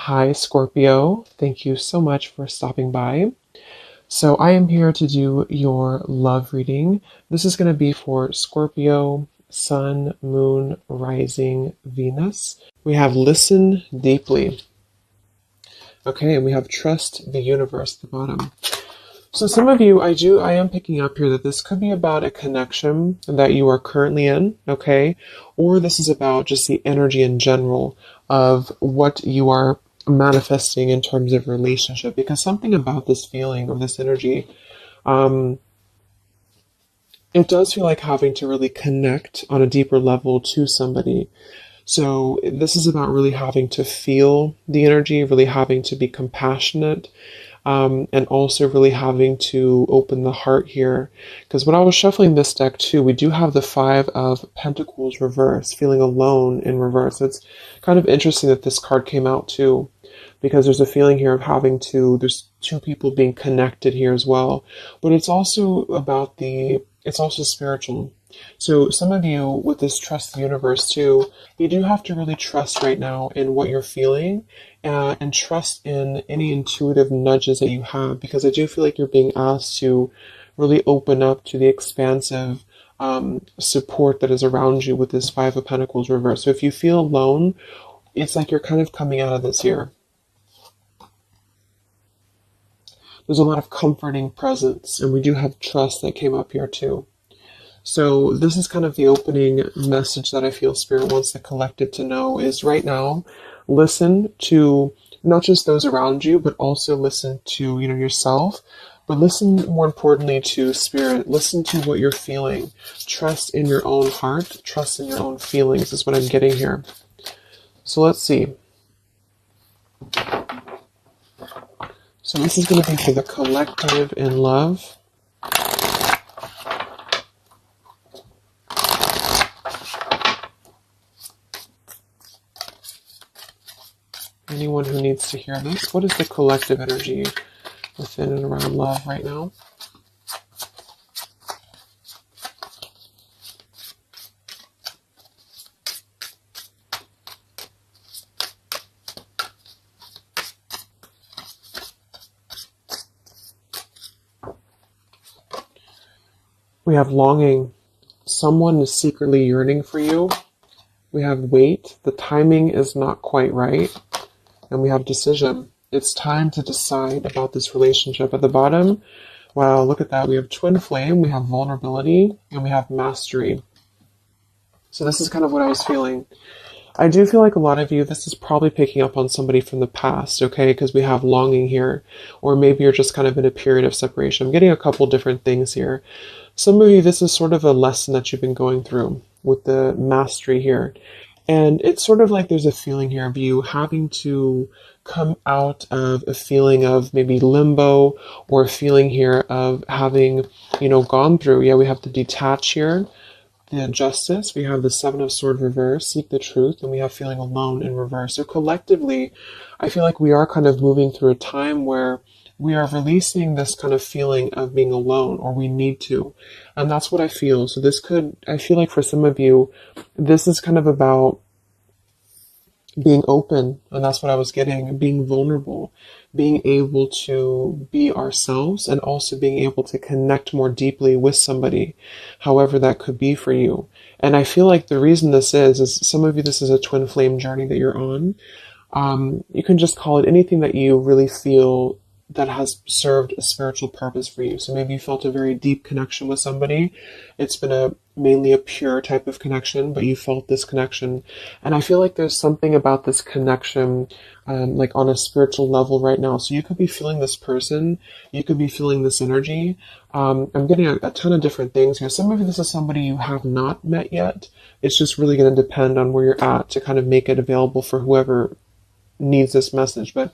Hi, Scorpio. Thank you so much for stopping by. So, I am here to do your love reading. This is going to be for Scorpio, Sun, Moon, Rising, Venus. We have listen deeply. Okay, and we have trust the universe at the bottom. So some of you, I am picking up here that this could be about a connection that you are currently in, okay? Or this is about just the energy in general of what you are manifesting in terms of relationship, because something about this feeling or this energy, um, it does feel like having to really connect on a deeper level to somebody. So this is about really having to feel the energy, really having to be compassionate, and also really having to open the heart here. Because when I was shuffling this deck too, we do have the Five of Pentacles reverse, feeling alone in reverse. It's kind of interesting that this card came out too, because there's a feeling here of having to, there's two people being connected here as well. But it's also about it's also spiritual. So some of you with this trust the universe too, you do have to really trust right now in what you're feeling, and trust in any intuitive nudges that you have, because I do feel like you're being asked to really open up to the expansive support that is around you with this Five of Pentacles reverse. So if you feel alone, it's like you're kind of coming out of this here. There's a lot of comforting presence, and we do have trust that came up here too. So this is kind of the opening message that I feel Spirit wants the collective to know is right now, listen to not just those around you, but also listen to, yourself, but listen more importantly to Spirit. Listen to what you're feeling. Trust in your own heart. Trust in your own feelings is what I'm getting here. So let's see. So this is going to be for the collective in love. Anyone who needs to hear this, what is the collective energy within and around love right now? We have longing. Someone is secretly yearning for you. We have wait. The timing is not quite right. And we have decision. It's time to decide about this relationship. At the bottom, wow, look at that. We have twin flame, we have vulnerability, and we have mastery. So this is kind of what I was feeling. I do feel like a lot of you, this is probably picking up on somebody from the past, okay? Because we have longing here. Or maybe you're just kind of in a period of separation. I'm getting a couple different things here. Some of you, this is sort of a lesson that you've been going through with the mastery here. And it's sort of like there's a feeling here of you having to come out of a feeling of maybe limbo, or a feeling here of having, gone through. Yeah, we have the detach here, the justice. We have the Seven of Swords reverse, seek the truth, and we have feeling alone in reverse. So collectively, I feel like we are kind of moving through a time where we are releasing this kind of feeling of being alone, or we need to. And that's what I feel. So I feel like for some of you, this is kind of about being open. And that's what I was getting, being vulnerable, being able to be ourselves, and also being able to connect more deeply with somebody, however that could be for you. And I feel like the reason this is some of you, this is a twin flame journey that you're on. You can just call it anything that you really feel that has served a spiritual purpose for you. So maybe you felt a very deep connection with somebody. It's been mainly a pure type of connection, but you felt this connection. And I feel like there's something about this connection, like on a spiritual level right now. So you could be feeling this person, you could be feeling this energy. I'm getting a ton of different things here. Some of you, this is somebody you have not met yet. It's just really going to depend on where you're at to kind of make it available for whoever needs this message. But,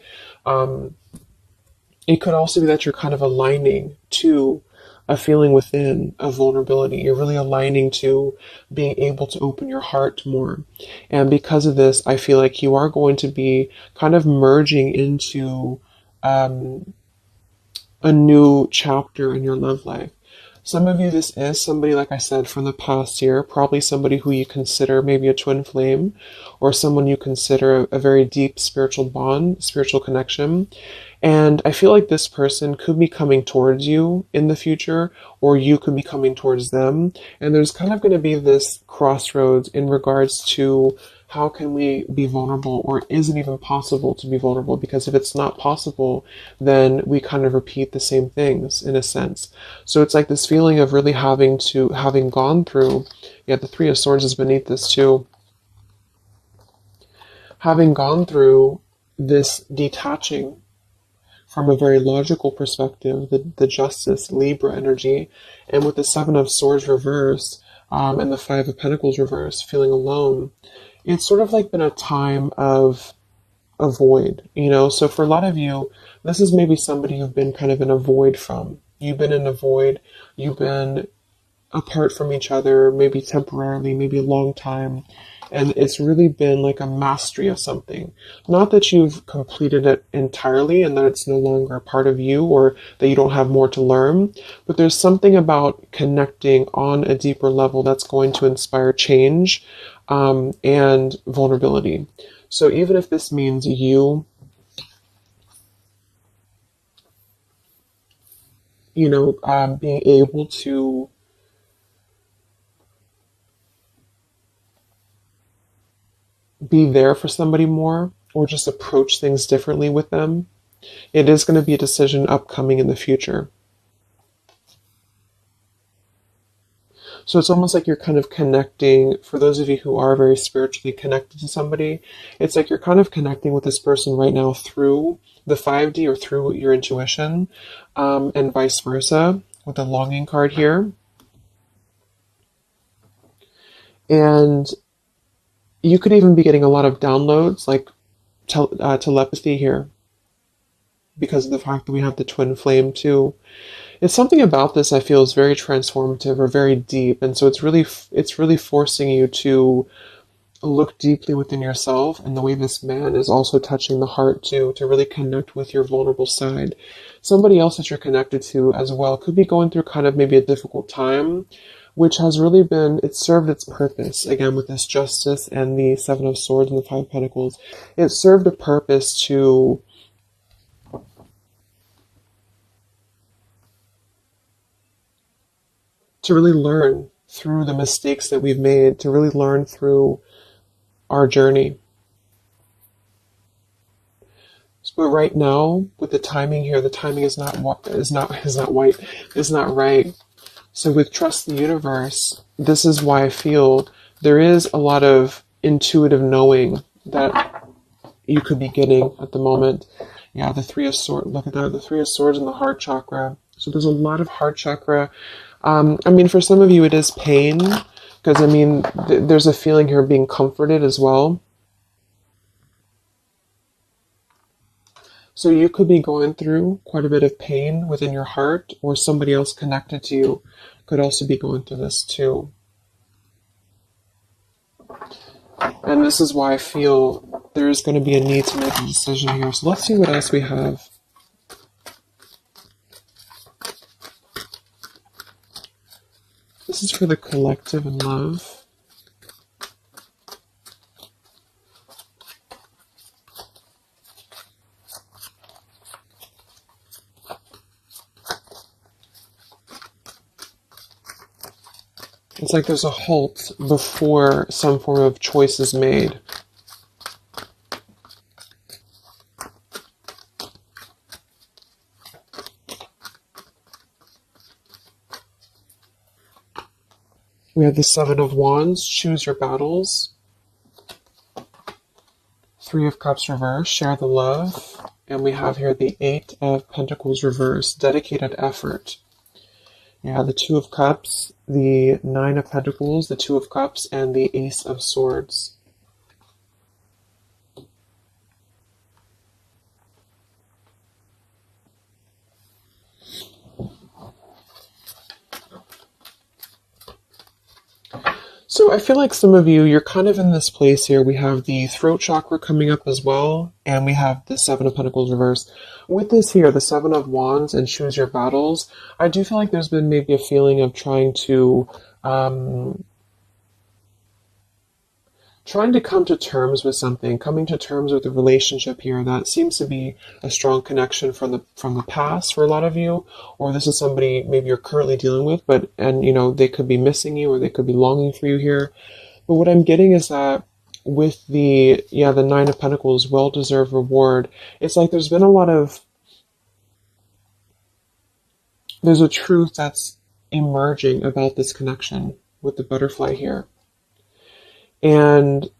it could also be that you're kind of aligning to a feeling within of vulnerability. You're really aligning to being able to open your heart more. And because of this, I feel like you are going to be kind of merging into a new chapter in your love life. Some of you, this is somebody, like I said, from the past year, probably somebody who you consider maybe a twin flame, or someone you consider a very deep spiritual bond, spiritual connection. And I feel like this person could be coming towards you in the future, or you could be coming towards them. And there's kind of going to be this crossroads in regards to how can we be vulnerable, or is it even possible to be vulnerable? Because if it's not possible, then we kind of repeat the same things in a sense. So it's like this feeling of really having gone through, yeah, the Three of Swords is beneath this too. Having gone through this detaching from a very logical perspective, the Justice, Libra energy, and with the Seven of Swords reverse, and the Five of Pentacles reverse, feeling alone, it's sort of like been a time of a void, you know? So for a lot of you, this is maybe somebody you've been kind of in a void from. You've been in a void, you've been apart from each other, maybe temporarily, maybe a long time. And it's really been like a mastery of something. Not that you've completed it entirely and that it's no longer a part of you or that you don't have more to learn, but there's something about connecting on a deeper level that's going to inspire change and vulnerability. So even if this means you, being able to be there for somebody more, or just approach things differently with them, it is going to be a decision upcoming in the future. So it's almost like you're kind of connecting, for those of you who are very spiritually connected to somebody, it's like you're kind of connecting with this person right now through the 5D or through your intuition, and vice versa with the longing card here. And you could even be getting a lot of downloads, like telepathy here, because of the fact that we have the twin flame too. It's something about this I feel is very transformative or very deep, and so it's really forcing you to look deeply within yourself, and the way this man is also touching the heart too, to really connect with your vulnerable side. Somebody else that you're connected to as well could be going through kind of maybe a difficult time, which has really been, it served its purpose, again with this Justice and the Seven of Swords and the Five of Pentacles. It served a purpose to really learn through the mistakes that we've made, to really learn through our journey. But right now, with the timing here, the timing is not right. So with Trust the Universe, this is why I feel there is a lot of intuitive knowing that you could be getting at the moment. Yeah, the Three of Swords, look at that, the Three of Swords and the heart chakra. So there's a lot of heart chakra. For some of you it is pain, because there's a feeling here of being comforted as well. So you could be going through quite a bit of pain within your heart, or somebody else connected to you could also be going through this too. And this is why I feel there's going to be a need to make a decision here. So let's see what else we have. This is for the collective and love. It's like there's a halt before some form of choice is made. We have the Seven of Wands, choose your battles. Three of Cups reverse, share the love. And we have here the Eight of Pentacles reverse, dedicated effort. Yeah, the Two of Cups, the Nine of Pentacles, the Two of Cups, and the Ace of Swords. So I feel like some of you, you're kind of in this place here. We have the throat chakra coming up as well, and we have the Seven of Pentacles reversed. With this here, the Seven of Wands and choose your battles, I do feel like there's been maybe a feeling of trying to come to terms with something, coming to terms with a relationship here that seems to be a strong connection from the past for a lot of you, or this is somebody maybe you're currently dealing with, and you know, they could be missing you or they could be longing for you here. But what I'm getting is that with the Nine of Pentacles, well-deserved reward, it's like there's a truth that's emerging about this connection with the butterfly here. And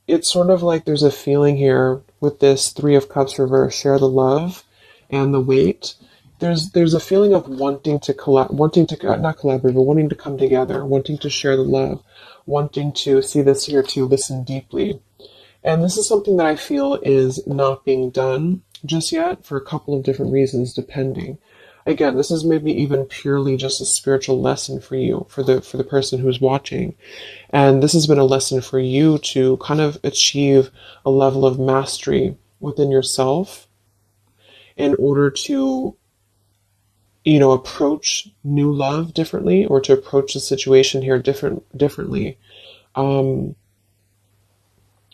it's sort of like there's a feeling here with this Three of Cups reverse, share the love and the weight. There's a feeling of wanting to not collaborate, but wanting to come together, wanting to share the love, wanting to see this here, to listen deeply. And this is something that I feel is not being done just yet for a couple of different reasons, depending. Again, this is maybe even purely just a spiritual lesson for you, for the person who's watching. And this has been a lesson for you to kind of achieve a level of mastery within yourself in order to, you know, approach new love differently, or to approach the situation here differently. But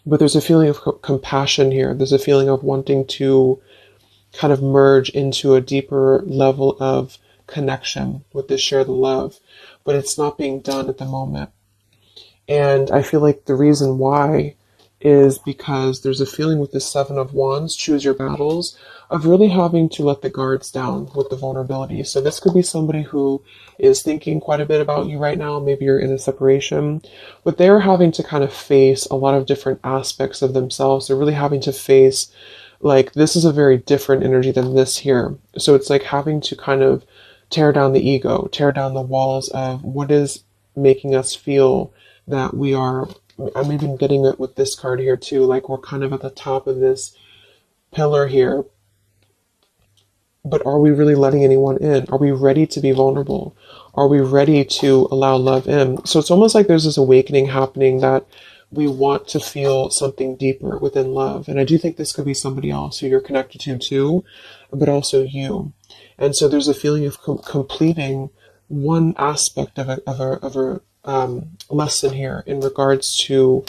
there's a feeling of compassion here. There's a feeling of wanting to kind of merge into a deeper level of connection with this share the love, but it's not being done at the moment. And I feel like the reason why is because there's a feeling with the Seven of Wands, choose your battles, of really having to let the guards down with the vulnerability. So this could be somebody who is thinking quite a bit about you right now. Maybe you're in a separation, but they're having to kind of face a lot of different aspects of themselves. They're really having to face, like, this is a very different energy than this here. So it's like having to kind of tear down the ego, tear down the walls of what is making us feel that we are. I'm even getting it with this card here too, like we're kind of at the top of this pillar here. But are we really letting anyone in? Are we ready to be vulnerable? Are we ready to allow love in? So it's almost like there's this awakening happening that we want to feel something deeper within love. And I do think this could be somebody else who you're connected to too, but also you. And so there's a feeling of completing one aspect of a lesson here in regards to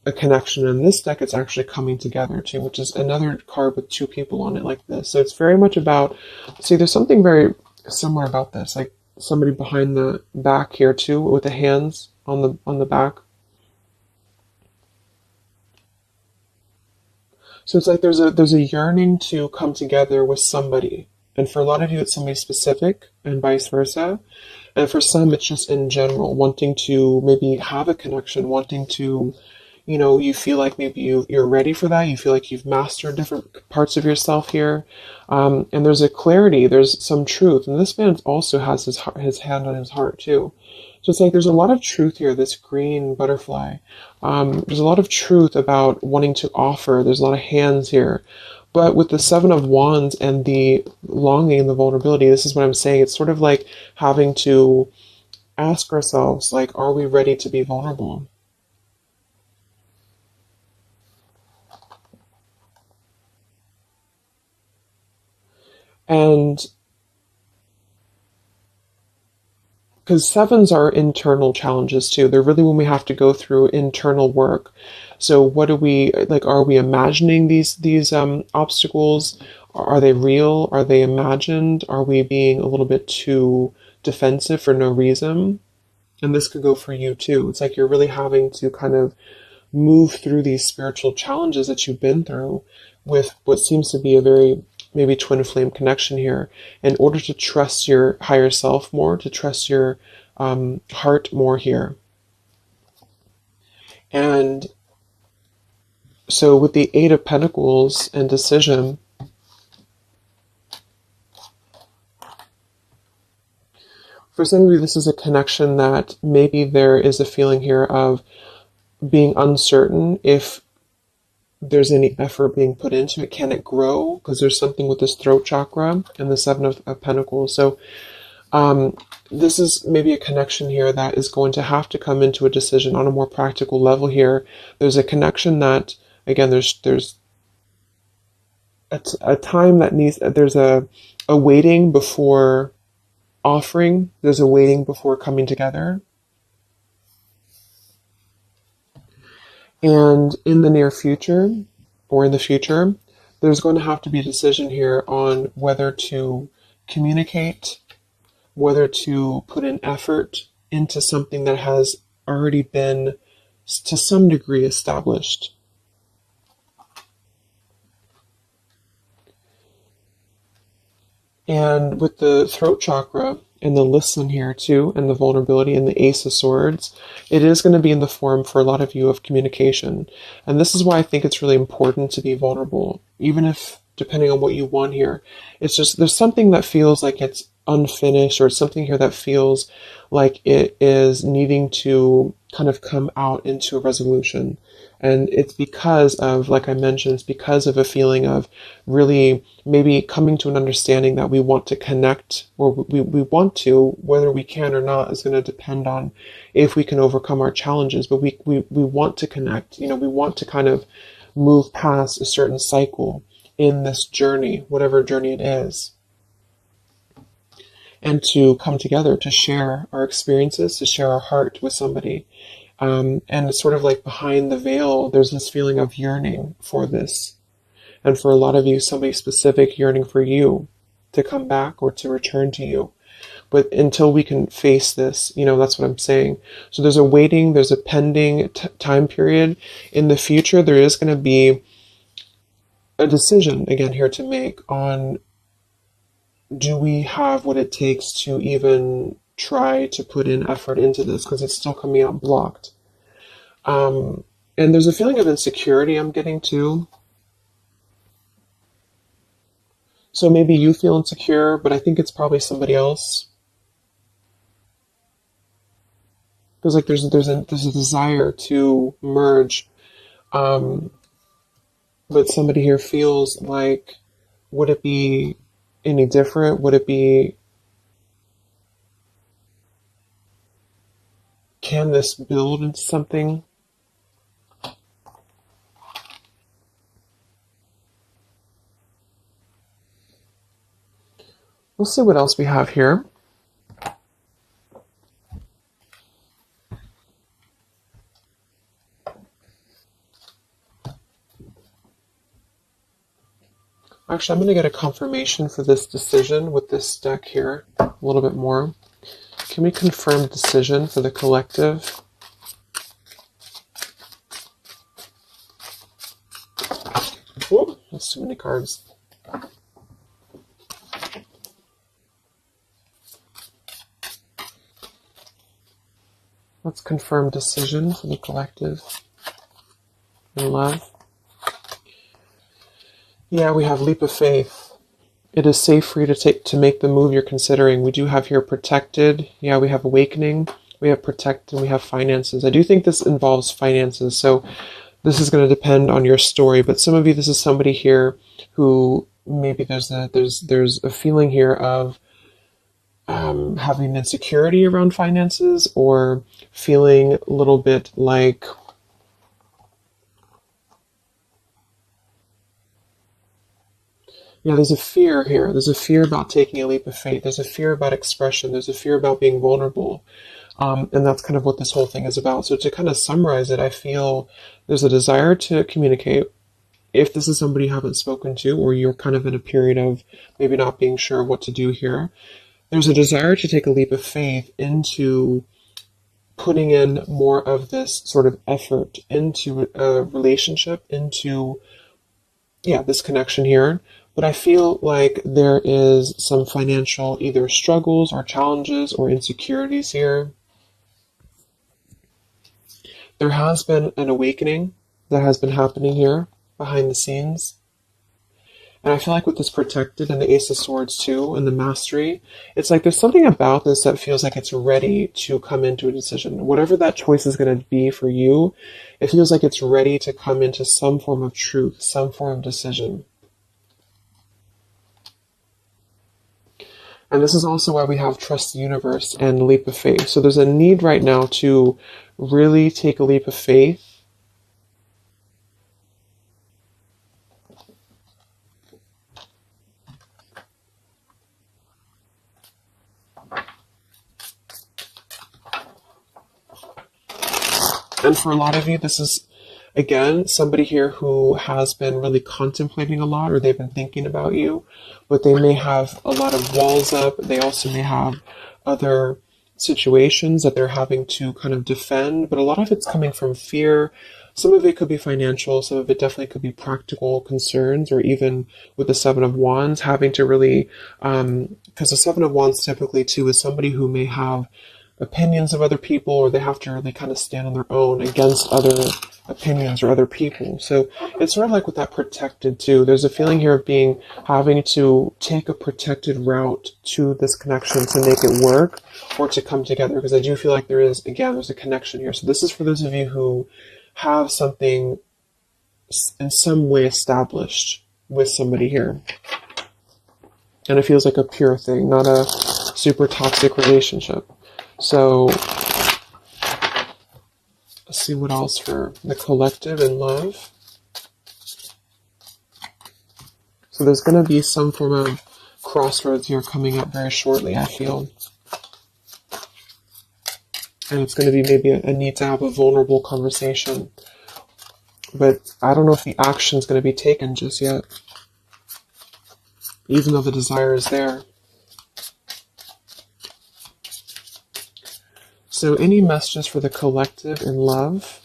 a connection. In this deck, it's actually coming together too, which is another card with two people on it like this. So it's very much about, see, there's something very similar about this, like somebody behind the back here too, with the hands on the back. So it's like there's a yearning to come together with somebody. And for a lot of you, it's somebody specific, and vice versa. And for some, it's just in general, wanting to maybe have a connection, wanting to, you know, you feel like maybe you're ready for that. You feel like you've mastered different parts of yourself here. And there's a clarity, there's some truth. And this man also has his hand on his heart too. So it's like there's a lot of truth here, this green butterfly. There's a lot of truth about wanting to offer. There's a lot of hands here. But with the Seven of Wands and the longing and the vulnerability, this is what I'm saying. It's sort of like having to ask ourselves, like, are we ready to be vulnerable? And because sevens are internal challenges too. They're really when we have to go through internal work. So what do we, like, are we imagining these obstacles? Are they real? Are they imagined? Are we being a little bit too defensive for no reason? And this could go for you too. It's like you're really having to kind of move through these spiritual challenges that you've been through with what seems to be a very maybe twin flame connection here, in order to trust your higher self more, to trust your heart more here. And so with the Eight of Pentacles and decision, for some of you, this is a connection that maybe there is a feeling here of being uncertain if there's any effort being put into it. Can it grow? Because there's something with this throat chakra and the Seven of Pentacles. So this is maybe a connection here that is going to have to come into a decision on a more practical level here. There's a connection that, again, there's a time that needs, there's a waiting before offering, there's a waiting before coming together. And in the near future, or in the future, there's going to have to be a decision here on whether to communicate, whether to put an effort into something that has already been, to some degree, established. And with the throat chakra and the listen here too, and the vulnerability and the Ace of Swords, it is going to be in the form for a lot of you of communication. And this is why I think it's really important to be vulnerable, even if, depending on what you want here, it's just, there's something that feels like it's unfinished, or something here that feels like it is needing to kind of come out into a resolution. And it's because of, like I mentioned, it's because of a feeling of really maybe coming to an understanding that we want to connect, or we want to, whether we can or not is going to depend on if we can overcome our challenges. But we want to connect, we want to kind of move past a certain cycle in this journey, whatever journey it is, and to come together to share our experiences, to share our heart with somebody. And it's sort of like behind the veil, there's this feeling of yearning for this. And for a lot of you, somebody specific yearning for you to come back or to return to you. But until we can face this, that's what I'm saying. So there's a waiting, there's a pending time period. In the future, there is going to be a decision, again, here to make on, do we have what it takes to even try to put in effort into this, because it's still coming out blocked. And there's a feeling of insecurity I'm getting too. So maybe you feel insecure, but I think it's probably somebody else. Feels like there's a desire to merge, but somebody here feels like, would it be any different? Would it be, can this build into something? We'll see what else we have here. Actually, I'm going to get a confirmation for this decision with this deck here a little bit more. Can we confirm decision for the collective? Whoa, that's too many cards. Let's confirm decision for the collective in love. Yeah, we have leap of faith. It is safe for you to make the move you're considering. We do have here protected. Yeah, we have awakening. We have protect, and we have finances. I do think this involves finances. So this is going to depend on your story. But some of you, this is somebody here who maybe there's a feeling here of having insecurity around finances, or feeling a little bit like there's a fear here. There's a fear about taking a leap of faith. There's a fear about expression. There's a fear about being vulnerable. And that's kind of what this whole thing is about. So to kind of summarize it, I feel there's a desire to communicate. If this is somebody you haven't spoken to, or you're kind of in a period of maybe not being sure what to do here, there's a desire to take a leap of faith into putting in more of this sort of effort into a relationship, into, this connection here. But I feel like there is some financial either struggles or challenges or insecurities here. There has been an awakening that has been happening here behind the scenes. And I feel like with this protected and the Ace of Swords too, and the mastery, it's like there's something about this that feels like it's ready to come into a decision. Whatever that choice is going to be for you, it feels like it's ready to come into some form of truth, some form of decision. And this is also why we have trust the universe and leap of faith. So there's a need right now to really take a leap of faith. And for a lot of you, this is, again, somebody here who has been really contemplating a lot, or they've been thinking about you, but they may have a lot of walls up. They also may have other situations that they're having to kind of defend, but a lot of it's coming from fear. Some of it could be financial, some of it definitely could be practical concerns, or even with the Seven of Wands, having to really, because the Seven of Wands typically too is somebody who may have opinions of other people, or they have to really kind of stand on their own against other opinions or other people. So it's sort of like with that protected too. There's a feeling here of having to take a protected route to this connection to make it work or to come together. Because I do feel like there's a connection here. So this is for those of you who have something in some way established with somebody here. And it feels like a pure thing, not a super toxic relationship. So let's see what else for the collective and love. So there's going to be some form of crossroads here coming up very shortly, I feel. And it's going to be maybe a need to have a vulnerable conversation. But I don't know if the action is going to be taken just yet, even though the desire is there. So any messages for the collective in love?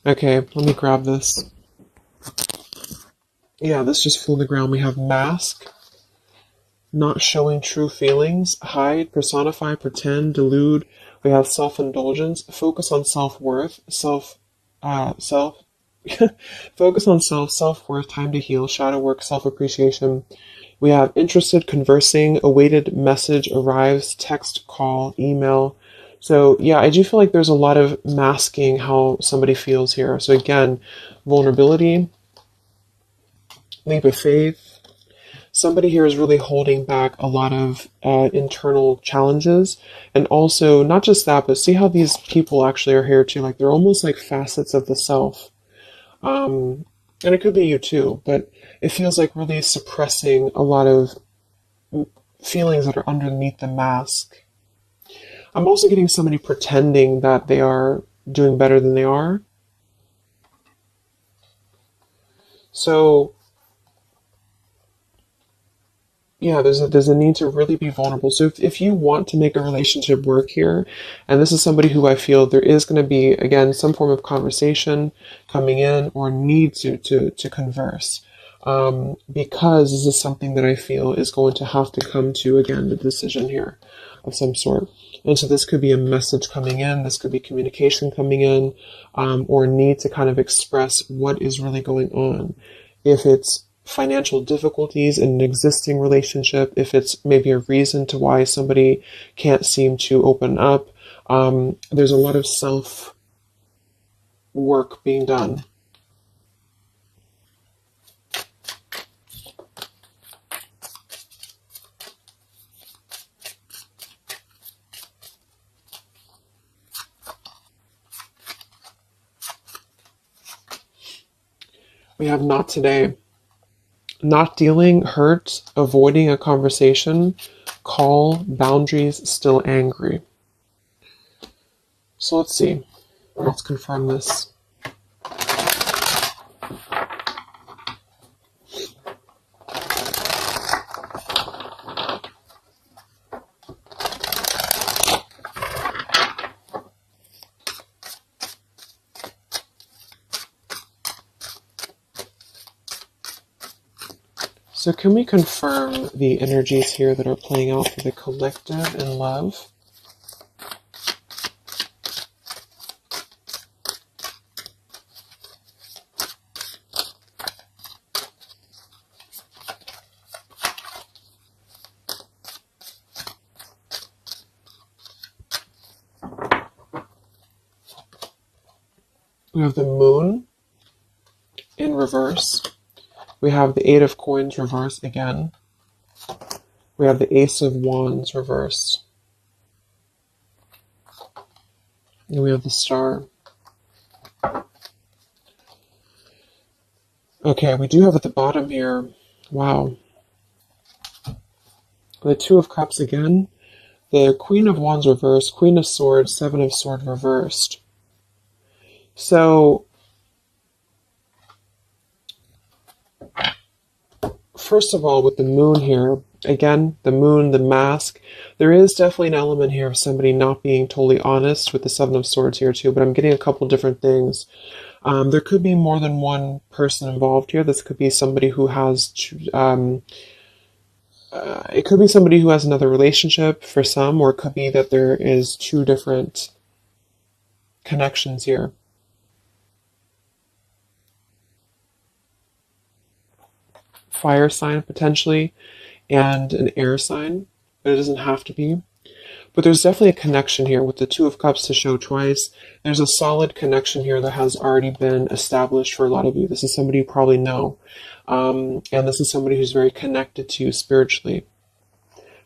Okay, let me grab this. Yeah, this just flew on the ground. We have mask, not showing true feelings, hide, personify, pretend, delude. We have self-indulgence, focus on self-worth, focus on self-worth, time to heal, shadow work, self-appreciation. We have interested, conversing, awaited message arrives, text, call, email. So yeah, I do feel like there's a lot of masking how somebody feels here. So again, vulnerability, leap of faith. Somebody here is really holding back a lot of internal challenges. And also, not just that, but see how these people actually are here too. Like they're almost like facets of the self. And it could be you too, but it feels like really suppressing a lot of feelings that are underneath the mask. I'm also getting somebody pretending that they are doing better than they are. So yeah, there's a need to really be vulnerable. So if you want to make a relationship work here, and this is somebody who I feel there is going to be, again, some form of conversation coming in or need to converse. Because this is something that I feel is going to have to come to, again, the decision here of some sort. And so this could be a message coming in, this could be communication coming in, or need to kind of express what is really going on. If it's financial difficulties in an existing relationship, if it's maybe a reason to why somebody can't seem to open up, there's a lot of self work being done. We have not today. Not dealing, hurt, avoiding a conversation, call, boundaries, still angry. So let's see. Let's confirm this. So can we confirm the energies here that are playing out for the collective in love? We have the moon in reverse. We have the Eight of Coins reversed again. We have the Ace of Wands reversed. And we have the Star. Okay, we do have at the bottom here, wow, the Two of Cups again, the Queen of Wands reversed, Queen of Swords, Seven of Swords reversed. So, first of all, with the Moon here, again, the Moon, the mask, there is definitely an element here of somebody not being totally honest with the Seven of Swords here too, but I'm getting a couple different things. There could be more than one person involved here. This could be somebody who has, it could be somebody who has another relationship for some, or it could be that there is two different connections here. Fire sign potentially, and an air sign, but it doesn't have to be. But there's definitely a connection here with the Two of Cups to show twice. There's a solid connection here that has already been established for a lot of you. This is somebody you probably know. And this is somebody who's very connected to you spiritually.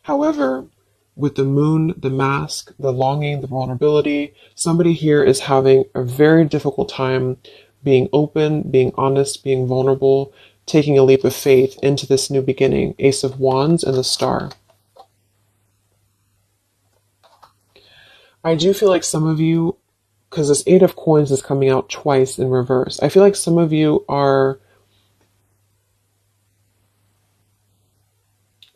However, with the Moon, the mask, the longing, the vulnerability, somebody here is having a very difficult time being open, being honest, being vulnerable, taking a leap of faith into this new beginning. Ace of Wands and the Star. I do feel like some of you, because this Eight of Coins is coming out twice in reverse, I feel like some of you are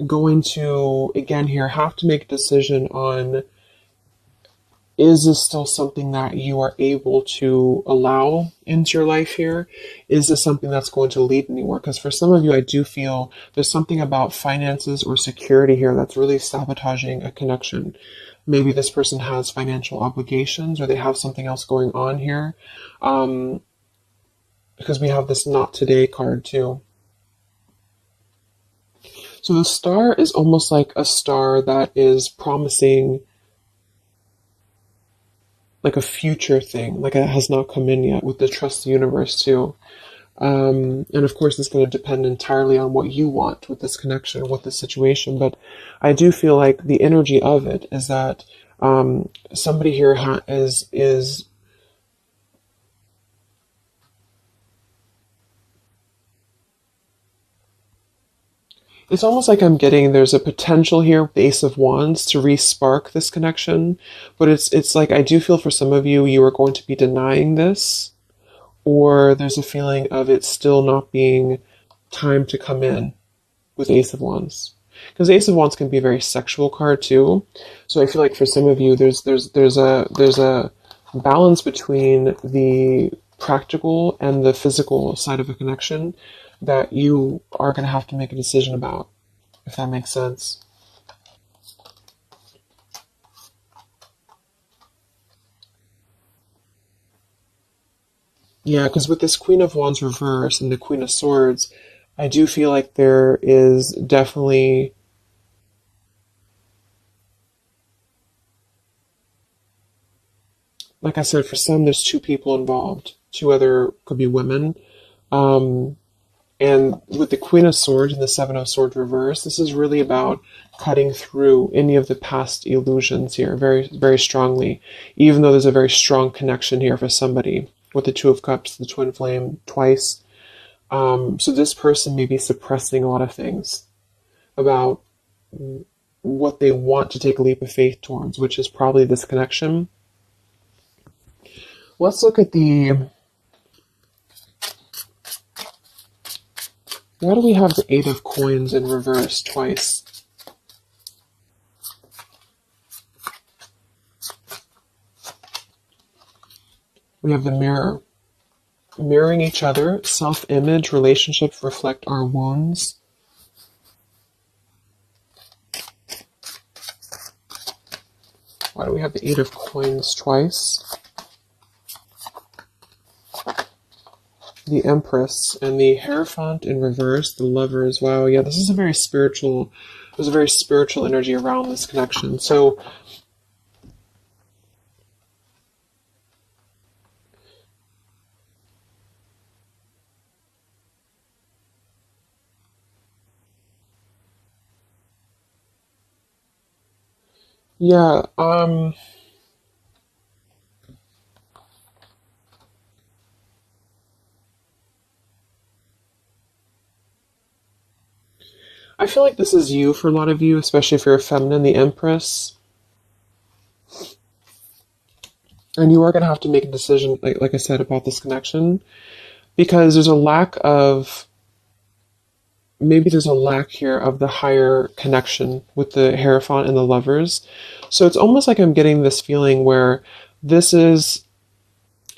going to, again here, have to make a decision on, is this still something that you are able to allow into your life here? Is this something that's going to lead anywhere? Because for some of you, I do feel there's something about finances or security here that's really sabotaging a connection. Maybe this person has financial obligations, or they have something else going on here. Because we have this Not Today card too. So the Star is almost like a star that is promising like a future thing, like it has not come in yet, with the Trust the Universe too. And of course, it's going to depend entirely on what you want with this connection, with this situation. But I do feel like the energy of it is that somebody here is it's almost like I'm getting there's a potential here with the Ace of Wands to re-spark this connection. But it's like I do feel for some of you, you are going to be denying this, or there's a feeling of it still not being time to come in with Ace of Wands. Because Ace of Wands can be a very sexual card too. So I feel like for some of you, there's a balance between the practical and the physical side of a connection that you are going to have to make a decision about, if that makes sense. Yeah, because with this Queen of Wands reverse and the Queen of Swords, I do feel like there is definitely like I said, for some, there's two people involved. Two other could be women. And with the Queen of Swords and the Seven of Swords reverse, this is really about cutting through any of the past illusions here very, very strongly, even though there's a very strong connection here for somebody with the Two of Cups, the Twin Flame twice. So this person may be suppressing a lot of things about what they want to take a leap of faith towards, which is probably this connection. Let's look at why do we have the Eight of Coins in reverse twice? We have the Mirror. Mirroring each other, self-image, relationships reflect our wounds. Why do we have the Eight of Coins twice? The Empress and the Hierophant in reverse, the Lovers. Wow, yeah, this is a very spiritual, there's a very spiritual energy around this connection. So, Yeah, I feel like this is you for a lot of you, especially if you're a feminine, the Empress. And you are going to have to make a decision, like I said, about this connection, because there's a lack of, maybe there's a lack here of the higher connection with the Hierophant and the lovers. So it's almost like I'm getting this feeling where this is,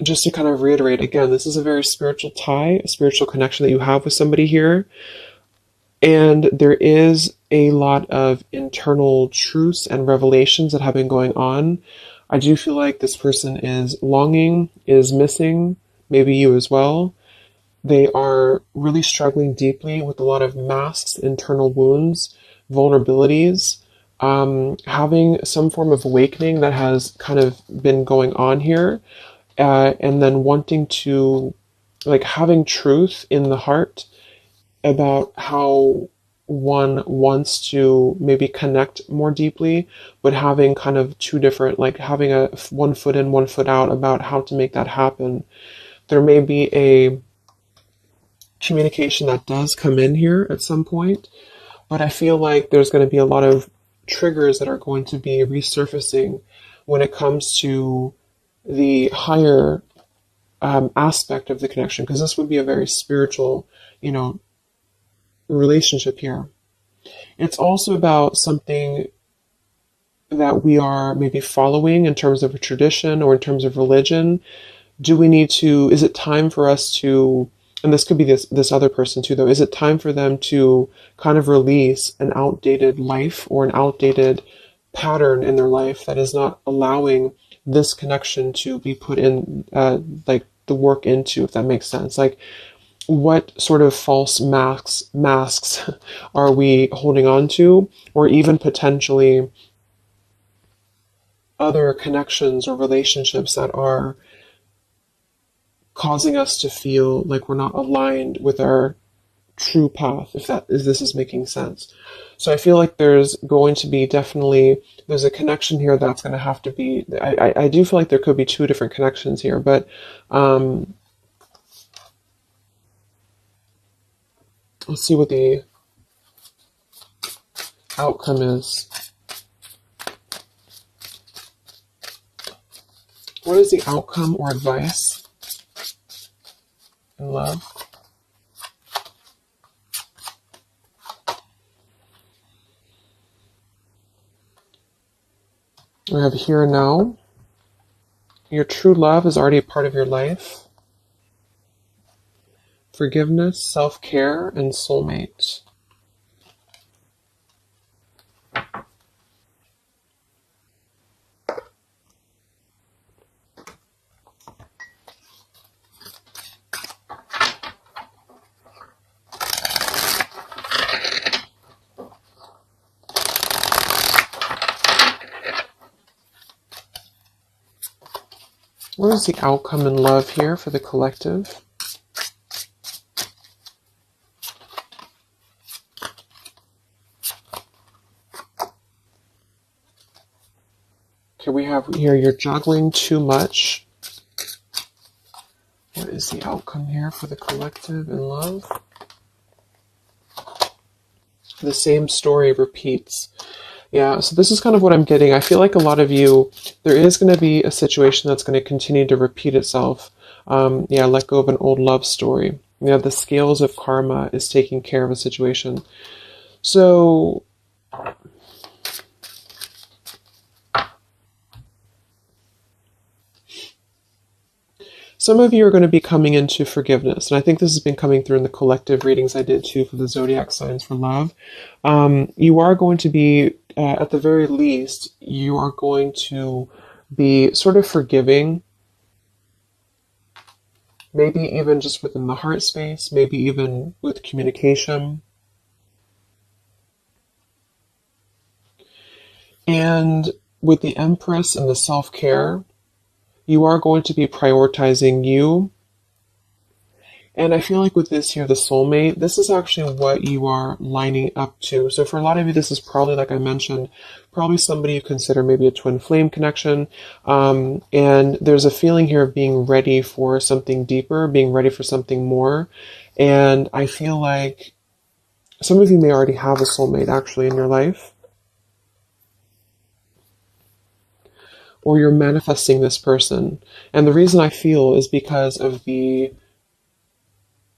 just to kind of reiterate again, this is a very spiritual tie, a spiritual connection that you have with somebody here. And there is a lot of internal truths and revelations that have been going on. I do feel like this person is longing, is missing, maybe you as well. They are really struggling deeply with a lot of masks, internal wounds, vulnerabilities, having some form of awakening that has kind of been going on here, and then wanting to, like, having truth in the heart about how one wants to maybe connect more deeply, but having kind of two different, like having a one foot in, one foot out about how to make that happen. There may be a communication that does come in here at some point, but I feel like there's going to be a lot of triggers that are going to be resurfacing when it comes to the higher aspect of the connection, because this would be a very spiritual, you know, relationship here. It's also about something that we are maybe following in terms of a tradition or in terms of religion. Do we need to, is it time for us to, and this could be this other person too though, is it time for them to kind of release an outdated life or an outdated pattern in their life that is not allowing this connection to be put in, like the work into, if that makes sense? Like, what sort of false masks are we holding on to, or even potentially other connections or relationships that are causing us to feel like we're not aligned with our true path, if this is making sense. So I feel like there's going to be definitely, there's a connection here that's going to have to be, I do feel like there could be two different connections here, but let's see what the outcome is. What is the outcome or advice in love? We have here and now. Your true love is already a part of your life. Forgiveness, self-care, and soulmate. What is the outcome in love here for the collective? Okay, we have here, you're juggling too much. What is the outcome here for the collective in love? The same story repeats. Yeah, so this is kind of what I'm getting. I feel like a lot of you, there is going to be a situation that's going to continue to repeat itself. Yeah, let go of an old love story. Yeah, the scales of karma is taking care of a situation. So some of you are going to be coming into forgiveness, and I think this has been coming through in the collective readings I did too for the zodiac signs for love. You are going to be, at the very least, you are going to be sort of forgiving, maybe even just within the heart space, maybe even with communication. And with the Empress and the self-care, you are going to be prioritizing you And I feel like with this here, the soulmate, this is actually what you are lining up to. So for a lot of you, this is probably, like I mentioned, probably somebody you consider maybe a twin flame connection. And there's a feeling here of being ready for something deeper, being ready for something more. And I feel like some of you may already have a soulmate actually in your life. Or you're manifesting this person. And the reason I feel is because of the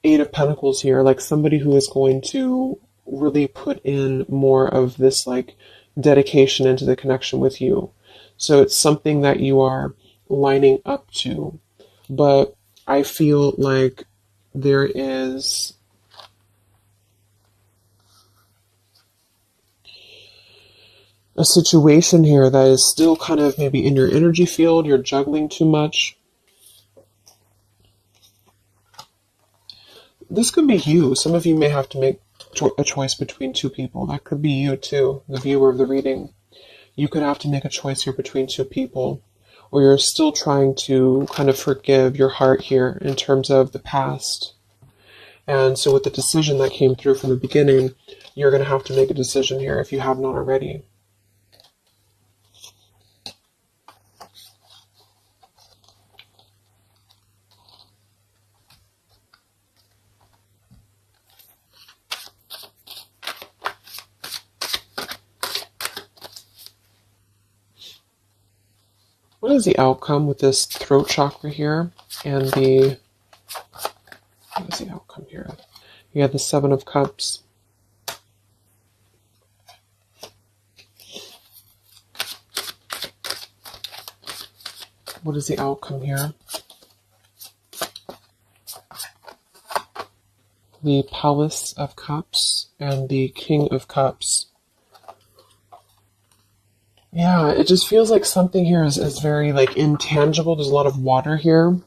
Eight of Pentacles here, like somebody who is going to really put in more of this like dedication into the connection with you. So it's something that you are lining up to. But I feel like there is a situation here that is still kind of maybe in your energy field, you're juggling too much. This could be you. Some of you may have to make a choice between two people. That could be you too, the viewer of the reading. You could have to make a choice here between two people, or you're still trying to kind of forgive your heart here in terms of the past. And so with the decision that came through from the beginning, you're going to have to make a decision here if you have not already. What is the outcome with this throat chakra here and what is the outcome here? You have the Seven of Cups. What is the outcome here? The Palace of Cups and the King of Cups. Yeah, it just feels like something here is very like intangible. There's a lot of water here.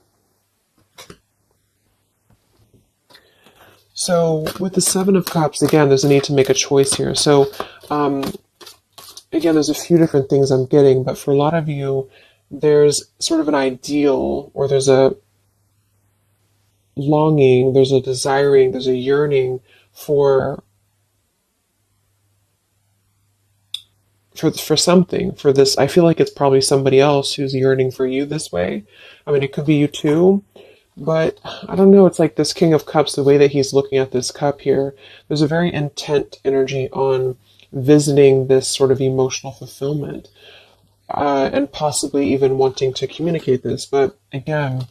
So with the Seven of Cups, again, there's a need to make a choice here. So again, there's a few different things I'm getting, but for a lot of you, there's sort of an ideal, or there's a longing, there's a desiring, there's a yearning for something, for this. I feel like it's probably somebody else who's yearning for you this way. I mean, it could be you too, but I don't know. It's like this King of Cups, the way that he's looking at this cup here, there's a very intent energy on visiting this sort of emotional fulfillment, and possibly even wanting to communicate this. But again,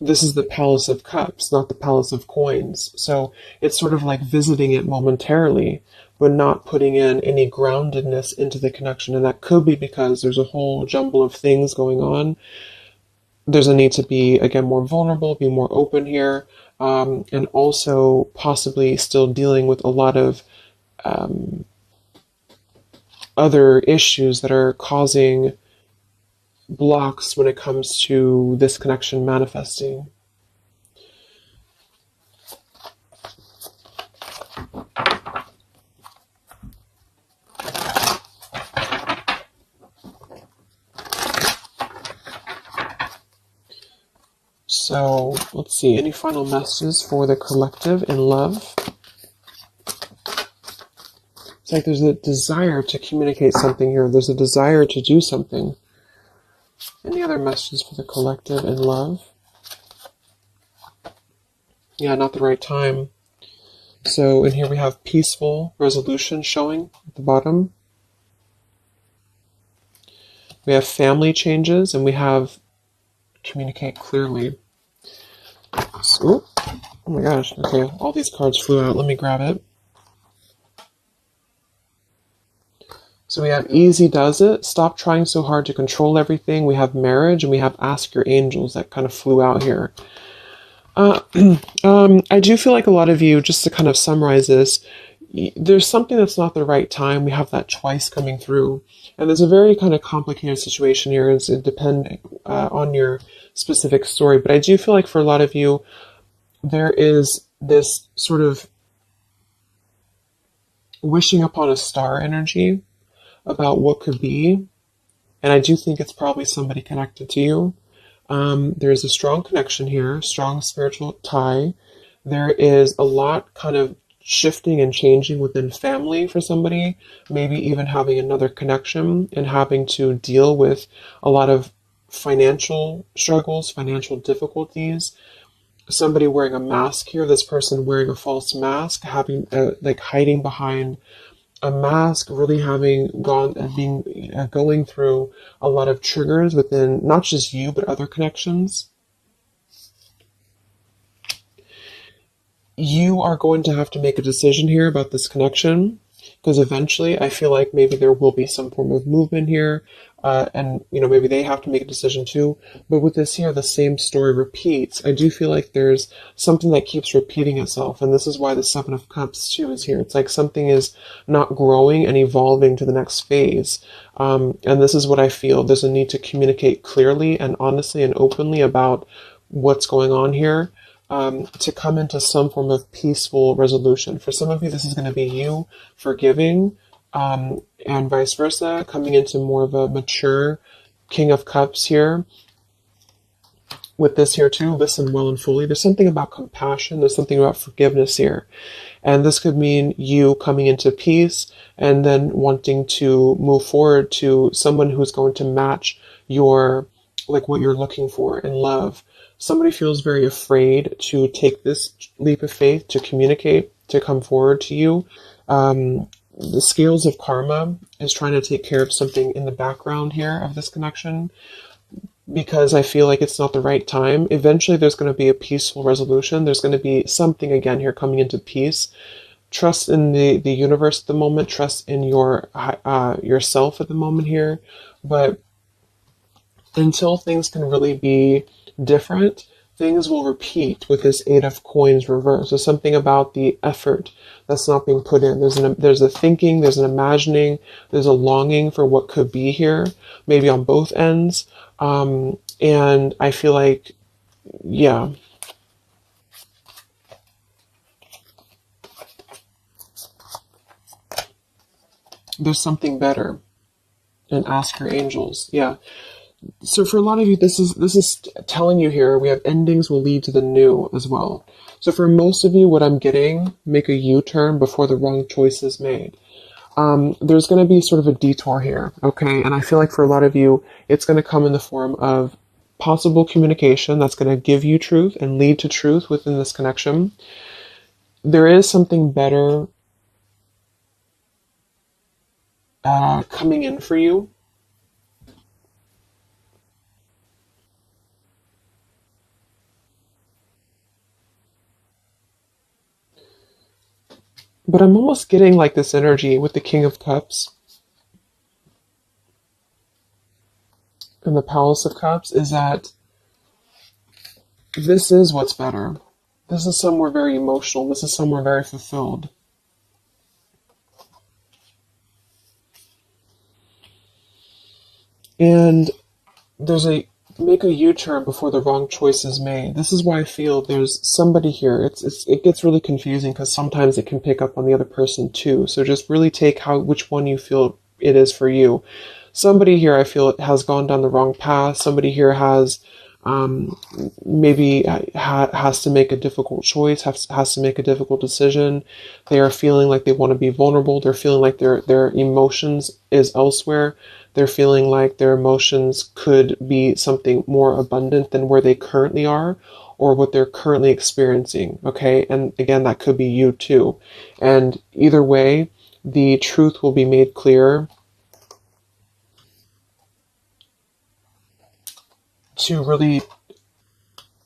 this is the Palace of Cups, not the Palace of Coins. So it's sort of like visiting it momentarily, but not putting in any groundedness into the connection. And that could be because there's a whole jumble of things going on. There's a need to be, again, more vulnerable, be more open here, and also possibly still dealing with a lot of other issues that are causing blocks when it comes to this connection manifesting. So let's see, any final messages for the collective in love? It's like there's a desire to communicate something here. There's a desire to do something. Any other messages for the collective in love? Yeah, not the right time. So in here we have peaceful resolution showing at the bottom. We have family changes, and we have communicate clearly. So, oh my gosh, okay, all these cards flew out. Let me grab it. So we have easy does it, stop trying so hard to control everything. We have marriage, and we have ask your angels that kind of flew out here. I do feel like a lot of you, just to kind of summarize this, there's something that's not the right time. We have that twice coming through. And there's a very kind of complicated situation here. It's depending on your specific story. But I do feel like for a lot of you, there is this sort of wishing upon a star energy about what could be. And I do think it's probably somebody connected to you. There's a strong connection here, strong spiritual tie. There is a lot kind of shifting and changing within family for somebody, maybe even having another connection and having to deal with a lot of financial struggles, financial difficulties. Somebody wearing a mask here, this person wearing a false mask, having like hiding behind a mask, really having gone and being going through a lot of triggers within not just you but other connections. You are going to have to make a decision here about this connection, because eventually I feel like maybe there will be some form of movement here, and maybe they have to make a decision too. But with this here, the same story repeats. I do feel like there's something that keeps repeating itself, and this is why the Seven of Cups too is here. It's like something is not growing and evolving to the next phase, and this is what I feel. There's a need to communicate clearly and honestly and openly about what's going on here, to come into some form of peaceful resolution. For some of you, this is going to be you forgiving, and vice versa, coming into more of a mature King of Cups here. With this here too, listen well and fully. There's something about compassion. There's something about forgiveness here. And this could mean you coming into peace and then wanting to move forward to someone who's going to match your, like what you're looking for in love. Somebody feels very afraid to take this leap of faith, to communicate, to come forward to you. The scales of karma is trying to take care of something in the background here of this connection, because I feel like it's not the right time. Eventually there's going to be a peaceful resolution. There's going to be something again here coming into peace. Trust in the universe at the moment. Trust in yourself at the moment here. But until things can really be different, things will repeat with this Eight of Coins reverse. There's something about the effort that's not being put in. There's a thinking, there's an imagining, there's a longing for what could be here, maybe on both ends. And I feel like, yeah, there's something better. And ask your angels. Yeah. So for a lot of you, this is telling you here, we have endings will lead to the new as well. So for most of you, what I'm getting, make a U-turn before the wrong choice is made. There's going to be sort of a detour here, okay? And I feel like for a lot of you, it's going to come in the form of possible communication that's going to give you truth and lead to truth within this connection. There is something better coming in for you. But I'm almost getting like this energy with the King of Cups and the Palace of Cups is that this is what's better. This is somewhere very emotional. This is somewhere very fulfilled. And there's make a U-turn before the wrong choice is made. This is why I feel there's somebody here. It gets really confusing because sometimes it can pick up on the other person too. So just really take which one you feel it is for you. Somebody here I feel has gone down the wrong path. Somebody here has maybe has to make a difficult choice, has to make a difficult decision. They are feeling like they want to be vulnerable. They're feeling like their emotions is elsewhere. They're feeling like their emotions could be something more abundant than where they currently are or what they're currently experiencing, okay? And again, that could be you too. And either way, the truth will be made clear to really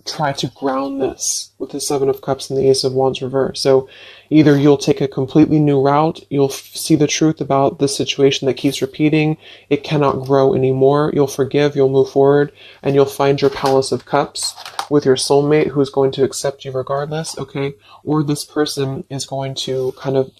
try to ground this with the Seven of Cups and the Ace of Wands reverse. So either you'll take a completely new route, you'll see the truth about the situation that keeps repeating, it cannot grow anymore, you'll forgive, you'll move forward, and you'll find your Palace of Cups with your soulmate who's going to accept you regardless, okay? Or this person is going to kind of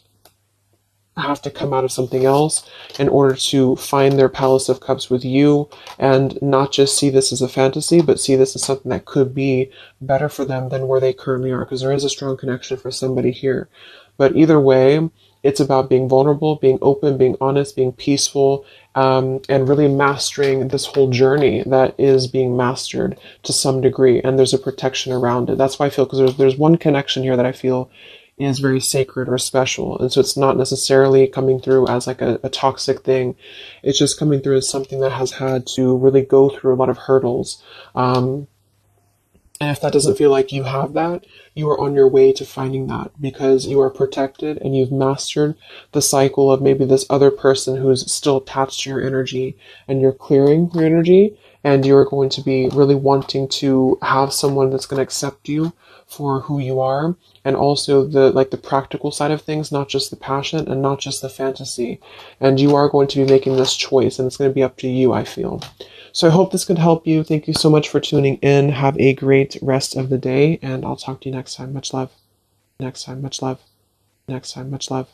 have to come out of something else in order to find their Palace of Cups with you and not just see this as a fantasy, but see this as something that could be better for them than where they currently are, because there is a strong connection for somebody here. But either way, It's about being vulnerable, being open, being honest, being peaceful, and really mastering this whole journey that is being mastered to some degree. And there's a protection around it. That's why I feel, because there's one connection here that I feel is very sacred or special. And so it's not necessarily coming through as like a toxic thing. It's just coming through as something that has had to really go through a lot of hurdles. And if that doesn't feel like you have that, you are on your way to finding that, because you are protected and you've mastered the cycle of maybe this other person who's still attached to your energy, and you're clearing your energy, and you're going to be really wanting to have someone that's going to accept you for who you are, and also the practical side of things, not just the passion and not just the fantasy. And you are going to be making this choice, and it's going to be up to you, I feel. So I hope this could help you. Thank you so much for tuning in. Have a great rest of the day, and I'll talk to you next time. Much love. Next time, much love. Next time, much love.